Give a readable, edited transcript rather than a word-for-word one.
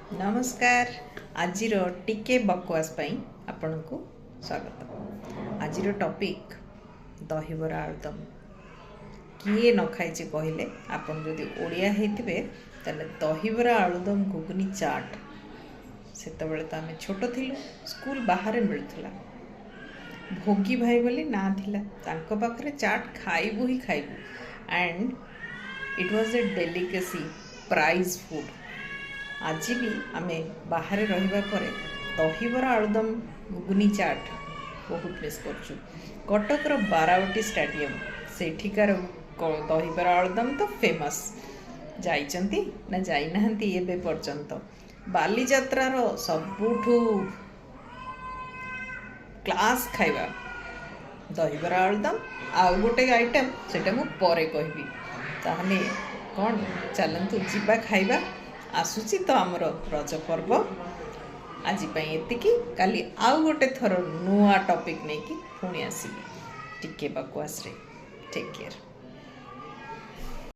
नमस्कार। आज टिके बकवास पाई आपण को स्वागत। आज टॉपिक दहीबरा आलुदम। किए न खाई कहले आपन जदि ओडिया हेतिबे ताले दहीबरा आलुदम घुगनी चाट सेतबेले तो आमे छोट थिलु, स्कूल बाहर मिलुथला। भोगी भाई बोली ना थिला, तांको पाखरे चाट खाइबु ही खाइबु and it was a delicacy, prize food. आज भी आमे बाहर रहिबा परे दहीबरा आलुदम घुगनी चाट बहुत मिस करछु। कटकर बारावटी स्टेडियम सेठिकार दहीबरा आलुदम तो फेमस। जाइचंती ना जाई नाहंती एबे पर्यंत बाली यात्रार सबुठु क्लास खाइबा दहीबरा आलुदम। आउ गोटे आइटम सेटा मु परे कहबी, ताहले कौन चलतु जीवा खाइबा। आसुची तो आमर रज पर्व। आज एतिकी, काली आउ गोटे थर नुआ टॉपिक नहीं कि पुणी आसबि टिके बकवास रे। Take care.